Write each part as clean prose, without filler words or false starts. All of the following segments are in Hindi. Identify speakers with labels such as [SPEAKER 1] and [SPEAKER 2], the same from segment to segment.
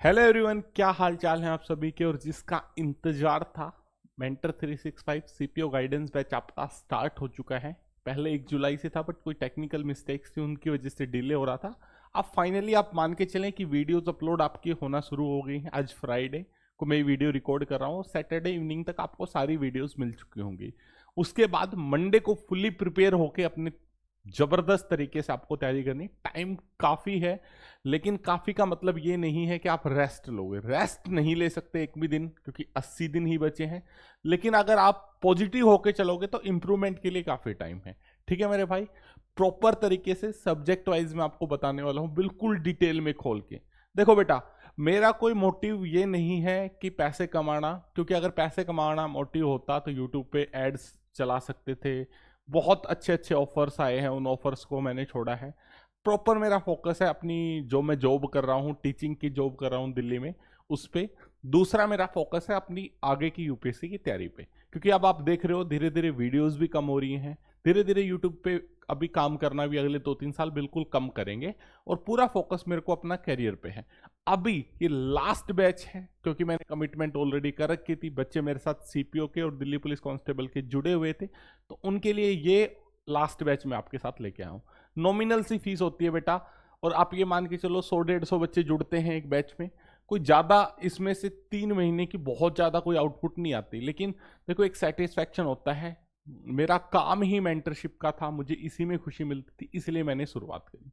[SPEAKER 1] हेलो एवरीवन, क्या हाल चाल है आप सभी के। और जिसका इंतजार था, मेंटर 365 सीपीओ गाइडेंस बैच आपका स्टार्ट हो चुका है। पहले 1 जुलाई से था, बट कोई टेक्निकल मिस्टेक्स थी, उनकी वजह से डिले हो रहा था। अब फाइनली आप मान के चलें कि वीडियोस अपलोड आपकी होना शुरू हो गई हैं। आज फ्राइडे को मैं वीडियो रिकॉर्ड कर रहा हूँ, सैटरडे इवनिंग तक आपको सारी वीडियोस मिल चुकी होंगी। उसके बाद मंडे को फुली प्रिपेयर होके अपने जबरदस्त तरीके से आपको तैयारी करनी। टाइम काफी है, लेकिन काफी का मतलब ये नहीं है कि आप रेस्ट लोगे। रेस्ट नहीं ले सकते एक भी दिन, क्योंकि 80 दिन ही बचे हैं। लेकिन अगर आप पॉजिटिव होके चलोगे तो इंप्रूवमेंट के लिए काफी टाइम है। ठीक है मेरे भाई, प्रॉपर तरीके से सब्जेक्ट वाइज मैं आपको बताने वाला हूं, बिल्कुल डिटेल में खोल के। देखो बेटा, मेरा कोई मोटिव ये नहीं है कि पैसे कमाना, क्योंकि अगर पैसे कमाना मोटिव होता तो यूट्यूब पे एड्स चला सकते थे। बहुत अच्छे अच्छे ऑफर्स आए हैं, उन ऑफर्स को मैंने छोड़ा है। प्रॉपर मेरा फोकस है अपनी, जो मैं जॉब कर रहा हूँ, टीचिंग की जॉब कर रहा हूँ दिल्ली में, उस पे। दूसरा मेरा फोकस है अपनी आगे की यूपीएससी की तैयारी पे, क्योंकि अब आप देख रहे हो धीरे धीरे वीडियोस भी कम हो रही हैं। धीरे धीरे यूट्यूब पे अभी काम करना भी अगले 2-3 साल बिल्कुल कम करेंगे, और पूरा फोकस मेरे को अपना करियर पे है। अभी ये लास्ट बैच है, क्योंकि मैंने कमिटमेंट ऑलरेडी कर रखी थी। बच्चे मेरे साथ सीपीओ के और दिल्ली पुलिस कांस्टेबल के जुड़े हुए थे, तो उनके लिए ये लास्ट बैच में आपके साथ लेके आया हूँ। नॉमिनल सी फीस होती है बेटा, और आप ये मान के चलो 100-150 बच्चे जुड़ते हैं एक बैच में। कोई ज़्यादा इसमें से 3 महीने की बहुत ज़्यादा कोई आउटपुट नहीं आती, लेकिन देखो एक सेटिस्फैक्शन होता है। मेरा काम ही मेंटरशिप का था, मुझे इसी में खुशी मिलती थी, इसलिए मैंने शुरुआत करी।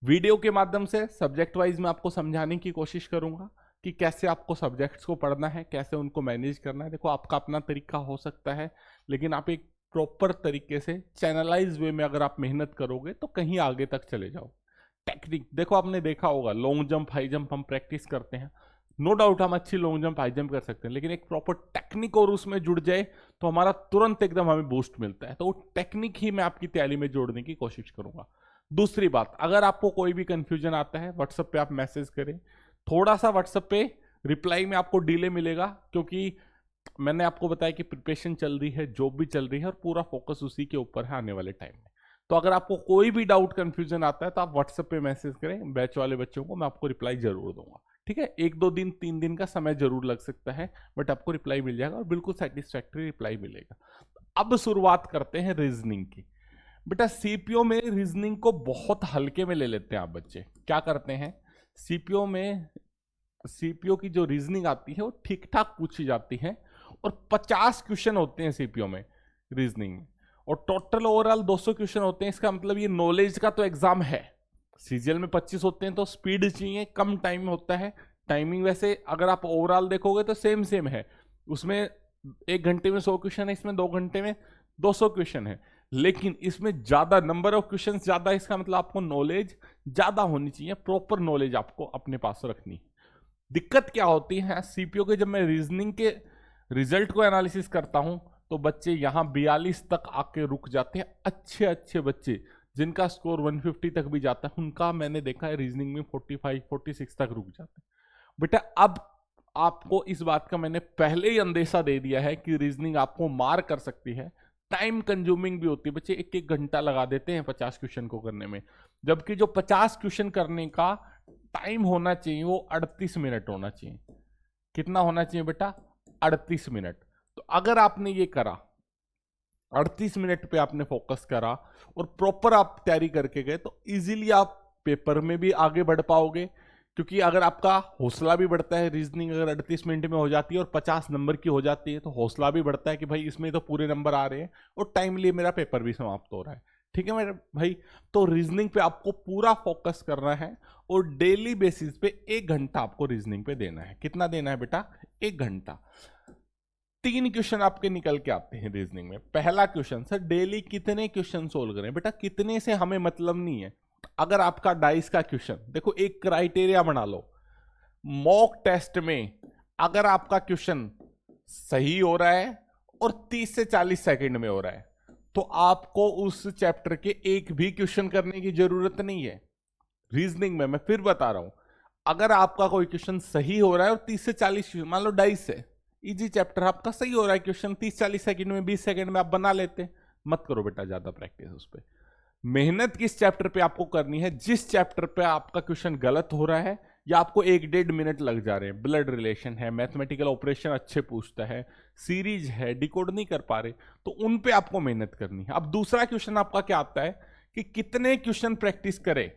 [SPEAKER 1] वीडियो के माध्यम से सब्जेक्ट वाइज मैं आपको समझाने की कोशिश करूंगा कि कैसे आपको सब्जेक्ट्स को पढ़ना है, कैसे उनको मैनेज करना है। देखो, आपका अपना तरीका हो सकता है, लेकिन आप एक प्रॉपर तरीके से चैनलाइज वे में अगर आप मेहनत करोगे तो कहीं आगे तक चले जाओ। टेक्निक देखो, आपने देखा होगा लॉन्ग जंप हाई जंप हम प्रैक्टिस करते हैं। नो डाउट हम अच्छी लॉन्ग जंप हाई जंप कर सकते हैं, लेकिन एक प्रॉपर टेक्निक और उसमें जुड़ जाए तो हमारा तुरंत एकदम हमें बूस्ट मिलता है। तो वो टेक्निक ही मैं आपकी तैयारी में जोड़ने की कोशिश करूंगा। दूसरी बात, अगर आपको कोई भी कंफ्यूजन आता है, व्हाट्सएप पे आप मैसेज करें। थोड़ा सा व्हाट्सएप पे रिप्लाई में आपको डिले मिलेगा, क्योंकि मैंने आपको बताया कि प्रिपरेशन चल रही है, जॉब भी चल रही है, और पूरा फोकस उसी के ऊपर है आने वाले टाइम में। तो अगर आपको कोई भी डाउट कंफ्यूजन आता है तो आप व्हाट्सएप पे मैसेज करें, बैच वाले बच्चों को मैं आपको रिप्लाई जरूर दूंगा। ठीक है, 1-2 दिन 3 दिन का समय जरूर लग सकता है, बट आपको रिप्लाई मिल जाएगा, और बिल्कुल सेटिस्फैक्टरी रिप्लाई मिलेगा। अब शुरुआत करते हैं रीजनिंग की। बेटा, सीपीओ में रीजनिंग को बहुत हल्के में ले लेते हैं आप बच्चे। क्या करते हैं, सीपीओ की जो रीजनिंग आती है वो ठीक ठाक पूछी जाती है, और 50 क्वेश्चन होते हैं सीपीओ में रीजनिंग में, और टोटल ओवरऑल 200 क्वेश्चन होते हैं। इसका मतलब ये नॉलेज का तो एग्जाम है। सीजीएल में 25 होते हैं, तो स्पीड चाहिए, कम टाइम होता है। टाइमिंग वैसे अगर आप ओवरऑल देखोगे तो सेम सेम है। उसमें 1 घंटे में 100 क्वेश्चन है, इसमें 2 घंटे में 200 क्वेश्चन है, लेकिन इसमें ज्यादा नंबर ऑफ क्वेश्चन ज्यादा। इसका मतलब आपको नॉलेज ज्यादा होनी चाहिए, प्रॉपर नॉलेज आपको अपने पास रखनी है। दिक्कत क्या होती है सीपीओ के, जब मैं रीजनिंग के रिजल्ट को एनालिसिस करता हूं तो बच्चे यहां 42 तक आके रुक जाते हैं। अच्छे अच्छे बच्चे जिनका स्कोर 150 तक भी जाता है, उनका मैंने देखा है रीजनिंग में 45-46 तक रुक जाते हैं। बेटा, अब आपको इस बात का मैंने पहले ही अंदेशा दे दिया है कि रीजनिंग आपको मार कर सकती है। टाइम कंज्यूमिंग भी होती है, बच्चे 1-1 घंटा लगा देते हैं 50 क्वेश्चन को करने में, जबकि जो 50 क्वेश्चन करने का टाइम होना चाहिए वो 38 मिनट होना चाहिए। कितना होना चाहिए बेटा? 38 मिनट। तो अगर आपने ये करा, 38 मिनट पे आपने फोकस करा और प्रॉपर आप तैयारी करके गए, तो इजीली आप पेपर में भी आगे बढ़ पाओगे। क्योंकि अगर आपका हौसला भी बढ़ता है, रीजनिंग अगर 38 मिनट में हो जाती है और 50 नंबर की हो जाती है, तो हौसला भी बढ़ता है कि भाई इसमें तो पूरे नंबर आ रहे हैं और टाइमली मेरा पेपर भी समाप्त हो रहा है। ठीक है मेरे भाई, तो रीजनिंग पे आपको पूरा फोकस करना है, और डेली बेसिस पे 1 घंटा आपको रीजनिंग पे देना है। कितना देना है बेटा? 1 घंटा। 3 क्वेश्चन आपके निकल के आते हैं रीजनिंग में। पहला क्वेश्चन, सर डेली कितने क्वेश्चन सोल्व करें? बेटा, कितने से हमें मतलब नहीं है। अगर आपका डाइस का क्वेश्चन, देखो एक क्राइटेरिया बना लो, मॉक टेस्ट में अगर आपका क्वेश्चन सही हो रहा है और 30 से 40 सेकंड में हो रहा है, तो आपको उस चैप्टर के एक भी क्वेश्चन करने की जरूरत नहीं है। रीजनिंग में मैं फिर बता रहा हूं, अगर आपका कोई क्वेश्चन सही हो रहा है और 30 से 40, मान लो डाइस है, इजी चैप्टर आपका सही हो रहा है, क्वेश्चन 30-40 सेकंड में, 20 सेकंड में आप बना लेते हैं, मत करो बेटा ज्यादा प्रैक्टिस उस पर। मेहनत किस चैप्टर पे आपको करनी है? जिस चैप्टर पे आपका क्वेश्चन गलत हो रहा है या आपको 1-1.5 मिनट लग जा रहे हैं, ब्लड रिलेशन है, मैथमेटिकल ऑपरेशन अच्छे पूछता है, सीरीज है, डिकोड नहीं कर पा रहे, तो उन पे आपको मेहनत करनी है। अब दूसरा क्वेश्चन आपका क्या आता है कि कितने क्वेश्चन प्रैक्टिस करें।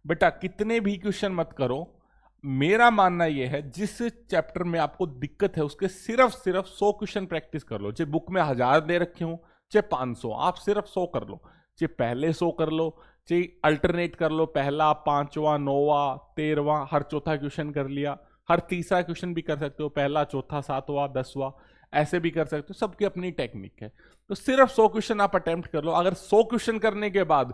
[SPEAKER 1] बेटा कितने भी क्वेश्चन मत करो, मेरा मानना यह है जिस चैप्टर में आपको दिक्कत है उसके सिर्फ 100 क्वेश्चन प्रैक्टिस कर लो। चाहे बुक में 1000 दे रखे हो चाहे 500, आप सिर्फ 100 कर लो। चाहे पहले 100 कर लो, चाहे अल्टरनेट कर लो, पहला, पांचवा, 9वां, 13वां, हर चौथा क्वेश्चन कर लिया, हर तीसरा क्वेश्चन भी कर सकते हो, पहला, चौथा, 7वां, 10वां, ऐसे भी कर सकते हो। सबकी अपनी टेक्निक है। तो सिर्फ 100 क्वेश्चन आप अटेम्प्ट कर लो। अगर 100 क्वेश्चन करने के बाद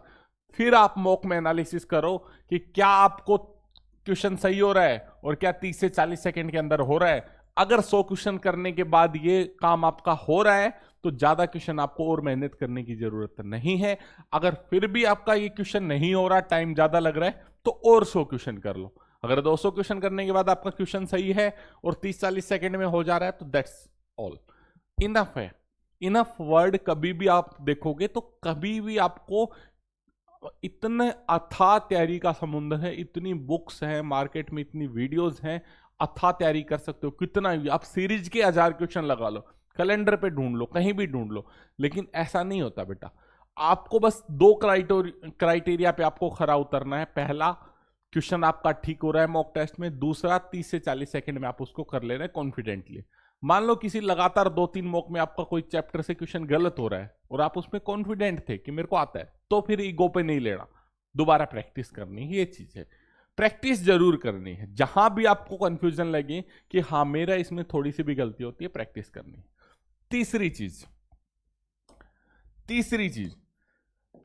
[SPEAKER 1] फिर आप मॉक में एनालिसिस करो कि क्या आपको क्वेश्चन सही हो रहा है और क्या 30 से 40 सेकंड के अंदर हो रहा है। अगर 100 क्वेश्चन करने के बाद ये काम आपका हो रहा है तो ज्यादा क्वेश्चन आपको और मेहनत करने की जरूरत नहीं है। अगर फिर भी आपका ये क्वेश्चन नहीं हो रहा, टाइम ज्यादा लग रहा है, तो और 100 क्वेश्चन कर लो। अगर 200 क्वेश्चन करने के बाद आपका क्वेश्चन सही है और 30-40 सेकंड में हो जा रहा है तो दैट्स ऑल, इनफ है। इनफ वर्ड कभी भी आप देखोगे तो कभी भी आपको इतने अथाह तैयारी का समुद्र है, इतनी बुक्स हैं मार्केट में, इतनी वीडियोस हैं, अथाह तैयारी कर सकते हो कितना भी। आप सीरीज के 1000 क्वेश्चन लगा लो, कैलेंडर पे ढूंढ लो, कहीं भी ढूंढ लो, लेकिन ऐसा नहीं होता बेटा। आपको बस 2 क्राइटेरिया पे आपको खरा उतरना है। पहला, क्वेश्चन आपका ठीक हो रहा है मॉक टेस्ट में। दूसरा, 30 से 40 सेकंड में आप उसको कर ले रहे हैं कॉन्फिडेंटली। मान लो किसी लगातार 2-3 मॉक में आपका कोई चैप्टर से क्वेश्चन गलत हो रहा है और आप उसमें कॉन्फिडेंट थे कि मेरे को आता है, तो फिर ईगो पे नहीं लेना, दोबारा प्रैक्टिस करनी है। ये चीज है, प्रैक्टिस जरूर करनी है। जहां भी आपको कंफ्यूजन लगे कि हाँ मेरा इसमें थोड़ी सी भी गलती होती है, प्रैक्टिस करनी है। तीसरी चीज,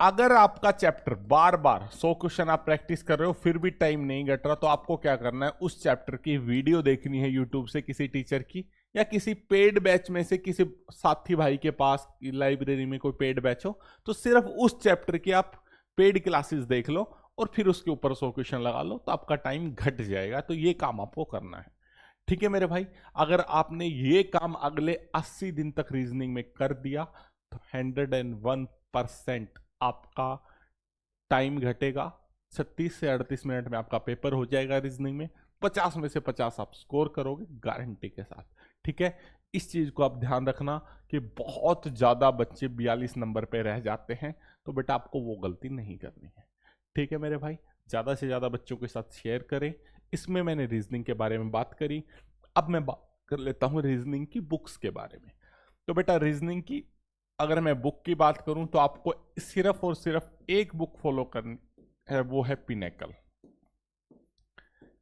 [SPEAKER 1] अगर आपका चैप्टर बार बार 100 क्वेश्चन आप प्रैक्टिस कर रहे हो फिर भी टाइम नहीं घट रहा, तो आपको क्या करना है, उस चैप्टर की वीडियो देखनी है यूट्यूब से, किसी टीचर की या किसी पेड बैच में से किसी साथी भाई के पास लाइब्रेरी में कोई पेड बैच हो, तो सिर्फ उस चैप्टर की आप पेड क्लासेस देख लो और फिर उसके ऊपर 100 क्वेश्चन लगा लो, तो आपका टाइम घट जाएगा। तो ये काम आपको करना है, ठीक है मेरे भाई। अगर आपने ये काम अगले 80 दिन तक रीजनिंग में कर दिया तो 101% आपका टाइम घटेगा। 36 से 38 मिनट में आपका पेपर हो जाएगा रीजनिंग में। 50 में से 50 आप स्कोर करोगे गारंटी के साथ, ठीक है। इस चीज को आप ध्यान रखना कि बहुत ज्यादा बच्चे 42 नंबर पे रह जाते हैं, तो बेटा आपको वो गलती नहीं करनी है, ठीक है मेरे भाई। ज्यादा से ज्यादा बच्चों के साथ शेयर करें। इसमें मैंने रीजनिंग के बारे में बात करी, अब मैं बात कर लेता हूं रीजनिंग की बुक्स के बारे में। तो बेटा रीजनिंग की अगर मैं बुक की बात करूं तो आपको सिर्फ और सिर्फ एक बुक फॉलो करनी है, वो है पिनेकल।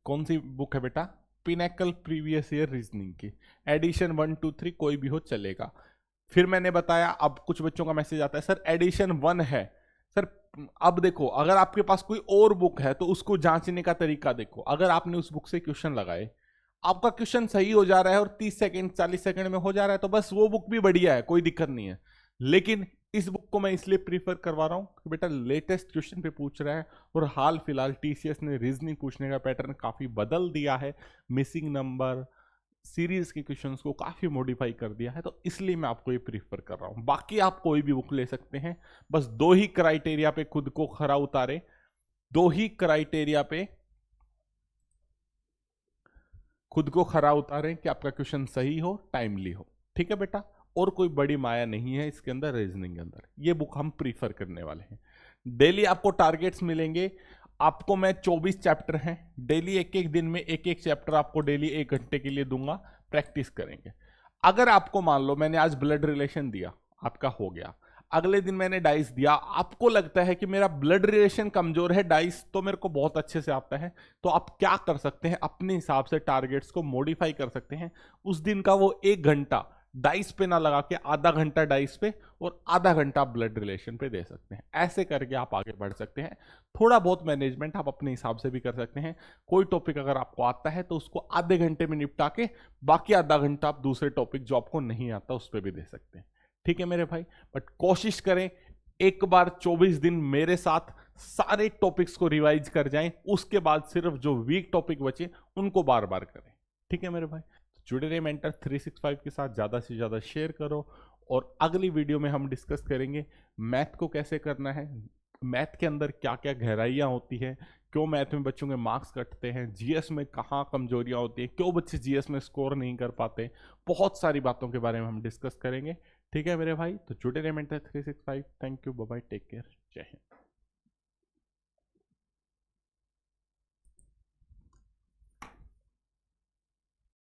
[SPEAKER 1] कौन सी बुक है बेटा? पिनेकल प्रीवियस ईयर रीजनिंग की एडिशन 1, 2, 3 कोई भी हो चलेगा। फिर मैंने बताया, अब कुछ बच्चों का मैसेज आता है सर एडिशन 1 है सर। अब देखो, अगर आपके पास कोई और बुक है तो उसको जांचने का तरीका देखो। अगर आपने उस बुक से क्वेश्चन लगाए, आपका क्वेश्चन सही हो जा रहा है और 30 सेकंड 40 सेकंड में हो जा रहा है, तो बस वो बुक भी बढ़िया है, कोई दिक्कत नहीं है। लेकिन इस बुक को मैं इसलिए प्रीफर करवा रहा हूं कि बेटा लेटेस्ट क्वेश्चन पे पूछ रहा है और हाल फिलहाल टीसीएस ने रीजनिंग पूछने का पैटर्न काफी बदल दिया है, मिसिंग नंबर, सीरीज के क्वेश्चंस को काफी मॉडिफाई कर दिया है, तो इसलिए मैं आपको ये प्रीफर कर रहा हूं। बाकी आप कोई भी बुक ले सकते हैं, बस 2 ही क्राइटेरिया पे खुद को खरा उतारे, 2 ही क्राइटेरिया पे खुद को खरा उतारें कि आपका क्वेश्चन सही हो, टाइमली हो, ठीक है बेटा। और कोई बड़ी माया नहीं है इसके अंदर, रीजनिंग के अंदर ये बुक हम प्रीफर करने वाले हैं। डेली आपको टारगेट्स मिलेंगे। आपको मैं 24 चैप्टर हैं, डेली एक एक दिन में एक एक चैप्टर आपको डेली 1 घंटे के लिए दूंगा, प्रैक्टिस करेंगे। अगर आपको मान लो मैंने आज ब्लड रिलेशन दिया, आपका हो गया, अगले दिन मैंने डाइस दिया, आपको लगता है कि मेरा ब्लड रिलेशन कमजोर है, डाइस तो मेरे को बहुत अच्छे से आता है, तो आप क्या कर सकते हैं, अपने हिसाब से टारगेट्स को मॉडिफाई कर सकते हैं। उस दिन का वो 1 घंटा डाइस पे ना लगा के आधा घंटा डाइस पे और आधा घंटा ब्लड रिलेशन पे दे सकते हैं। ऐसे करके आप आगे बढ़ सकते हैं। थोड़ा बहुत मैनेजमेंट आप अपने हिसाब से भी कर सकते हैं। कोई टॉपिक अगर आपको आता है तो उसको आधे घंटे में निपटा के बाकी आधा घंटा आप दूसरे टॉपिक जो आपको नहीं आता उस पर भी दे सकते हैं, ठीक है मेरे भाई। बट कोशिश करें एक बार 24 दिन मेरे साथ सारे टॉपिक्स को रिवाइज कर जाएं, उसके बाद सिर्फ जो वीक टॉपिक बचे उनको बार बार करें, ठीक है मेरे भाई। जुड़े रहे मेंटर 365 के साथ, ज़्यादा से ज़्यादा शेयर करो। और अगली वीडियो में हम डिस्कस करेंगे मैथ को कैसे करना है, मैथ के अंदर क्या क्या गहराइयाँ होती हैं, क्यों मैथ में बच्चों के मार्क्स कटते हैं, जीएस में कहाँ कमजोरियाँ होती हैं, क्यों बच्चे जीएस में स्कोर नहीं कर पाते, बहुत सारी बातों के बारे में हम डिस्कस करेंगे। ठीक है मेरे भाई, तो जुड़े रहे mentor 365। Thank you, bye bye, take care, जय हिंद।